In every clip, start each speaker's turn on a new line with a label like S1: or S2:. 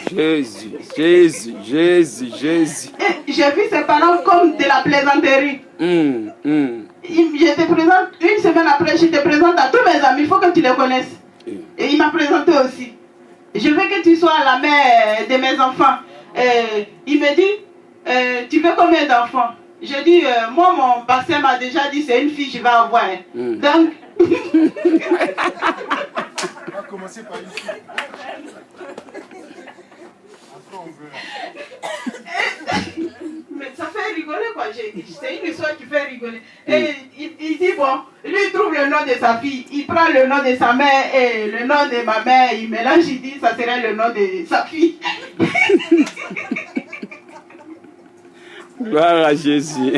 S1: Jésus, Jésus, Jésus, Jésus.
S2: Et j'ai vu ses parents comme de la plaisanterie. J'étais présente, une semaine après, je te présente à tous mes amis, il faut que tu les connaisses. Et il m'a présenté aussi. Je veux que tu sois la mère de mes enfants. Il me dit, tu veux combien d'enfants? Je dis, moi, mon bassin m'a déjà dit, c'est une fille, je vais avoir. Donc...
S3: On va commencer par une fille. Après, on verra.
S2: Mais ça fait rigoler, quoi. C'est une histoire qui fait rigoler. Et il dit, bon, lui, il trouve le nom de sa fille. Il prend le nom de sa mère et le nom de ma mère. Il mélange, il dit, ça serait le nom de sa fille.
S1: Gloire à Jésus.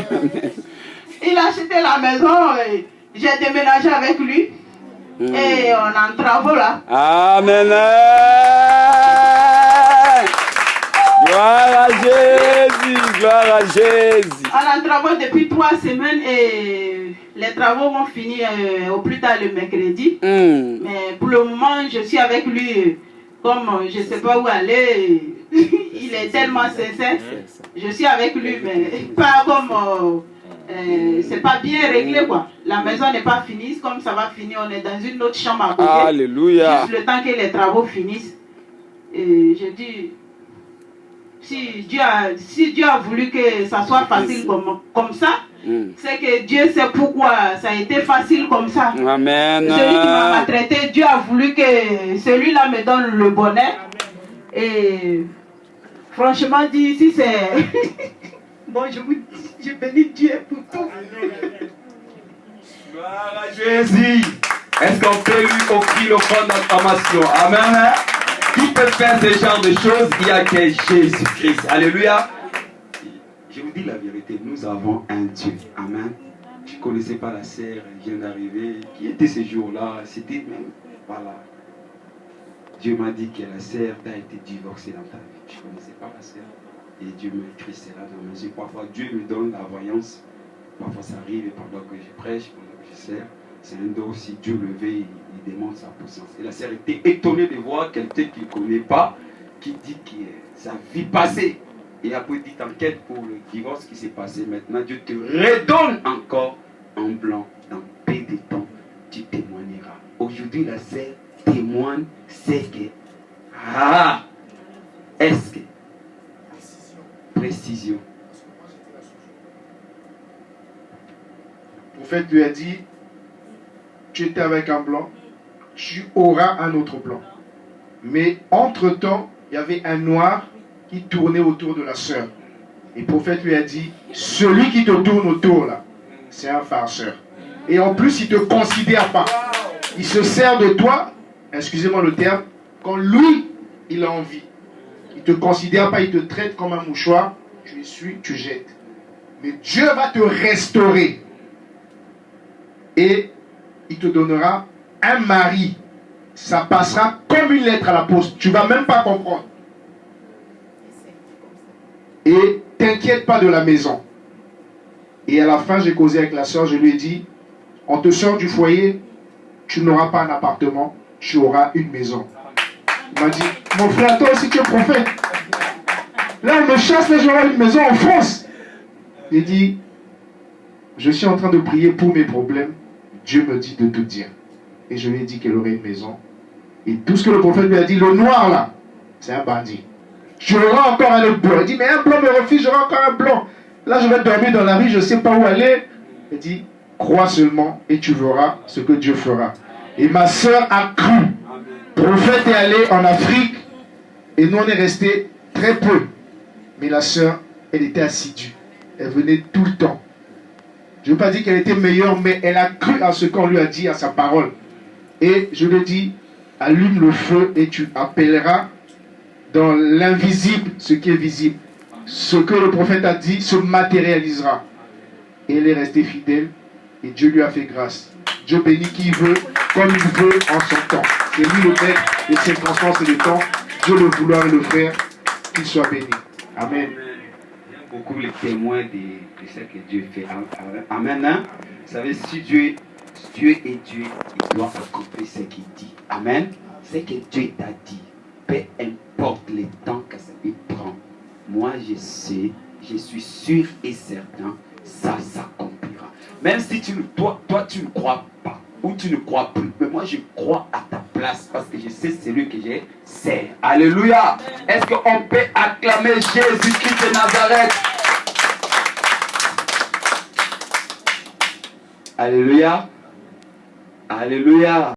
S2: Il a acheté la maison. J'ai déménagé avec lui. Et on est en travaux là.
S1: Amen. Gloire à Jésus. Gloire à Jésus.
S2: On est en travaux depuis 3 semaines et les travaux vont finir au plus tard le mercredi. Mais pour le moment, je suis avec lui comme je ne sais pas où aller. Il est tellement sincère. Je suis avec lui, mais pas comme... c'est pas bien réglé, quoi. La maison n'est pas finie, comme ça va finir, on est dans une autre chambre à côté.
S1: Alléluia.
S2: Juste le temps que les travaux finissent. Et je dis, si Dieu a voulu que ça soit facile comme ça, c'est que Dieu sait pourquoi ça a été facile comme ça.
S1: Amen.
S2: Celui qui m'a maltraité, Dieu a voulu que celui-là me donne le bonheur. Et franchement dit, si c'est... Bon, je bénis Dieu pour tout.
S4: Gloire à Jésus. Est-ce qu'on peut lui offrir le fond d'acclamation? Amen. Qui peut faire ce genre de choses? Il n'y a que Jésus-Christ. Alléluia. Je vous dis la vérité, nous avons un Dieu. Amen. Je ne connaissais pas la sœur, elle vient d'arriver. Qui était ce jour-là? C'était même, voilà. Dieu m'a dit que la sœur t'a été divorcée dans ta vie. Je ne connaissais pas la sœur. Et Dieu m'a écrit cela dans mes yeux. Parfois, Dieu me donne la voyance. Parfois, ça arrive et pendant que je prêche, pendant que je sers, c'est un don. Si Dieu le veut, il demande sa puissance. Et la sœur était étonnée de voir quelqu'un qu'il ne connaît pas, qui dit que sa vie passée. Et après, dit t'enquête pour le divorce qui s'est passé. Maintenant, Dieu te redonne encore en blanc. Dans peu de temps, tu témoigneras. Aujourd'hui, la sœur témoigne, c'est que, est-ce que, précision.
S3: Le prophète lui a dit, tu étais avec un blanc, tu auras un autre blanc. Mais entre-temps, il y avait un noir qui tournait autour de la sœur. Et le prophète lui a dit, celui qui te tourne autour là, c'est un farceur. Et en plus, il ne te considère pas. Il se sert de toi, excusez-moi le terme, quand lui, il a envie. Il ne te considère pas, il te traite comme un mouchoir. Tu essuies, tu jettes. Mais Dieu va te restaurer. Et il te donnera un mari. Ça passera comme une lettre à la poste. Tu ne vas même pas comprendre. Et t'inquiète pas de la maison. Et à la fin, j'ai causé avec la soeur, je lui ai dit, on te sort du foyer, tu n'auras pas un appartement, tu auras une maison. Il m'a dit, mon frère, toi aussi tu es prophète. Là, on me chasse, mais j'aurai une maison en France. J'ai dit, je suis en train de prier pour mes problèmes. Dieu me dit de tout dire. Et je lui ai dit qu'elle aurait une maison. Et tout ce que le prophète lui a dit, le noir là, c'est un bandit. Tu auras encore un autre blanc. Il dit, mais un blanc me refuse, j'aurai encore un blanc. Là, je vais dormir dans la rue, je ne sais pas où aller. Il dit, crois seulement et tu verras ce que Dieu fera. Et ma soeur a cru. Le prophète est allé en Afrique et nous on est restés très peu. Mais la soeur, elle était assidue. Elle venait tout le temps. Je ne veux pas dire qu'elle était meilleure, mais elle a cru à ce qu'on lui a dit, à sa parole. Et je lui ai dit, allume le feu et tu appelleras dans l'invisible ce qui est visible. Ce que le prophète a dit se matérialisera. Et elle est restée fidèle et Dieu lui a fait grâce. Dieu bénit qui veut, comme il veut en son temps. C'est lui le maître des circonstances et des temps. Dieu le vouloir et le faire, qu'il soit béni. Amen.
S4: J'aime beaucoup les témoins de ce que Dieu fait. Amen. Hein? Vous savez, si Dieu est Dieu, il doit accomplir ce qu'il dit. Amen. Ce que Dieu t'a dit, peu importe les temps moi je sais, je suis sûr et certain, ça s'accomplira. Même si toi tu ne crois pas, ou tu ne crois plus, mais moi je crois à ta place, parce que je sais celui que je sers. Alléluia. Est-ce qu'on peut acclamer Jésus-Christ de Nazareth? Alléluia. Alléluia.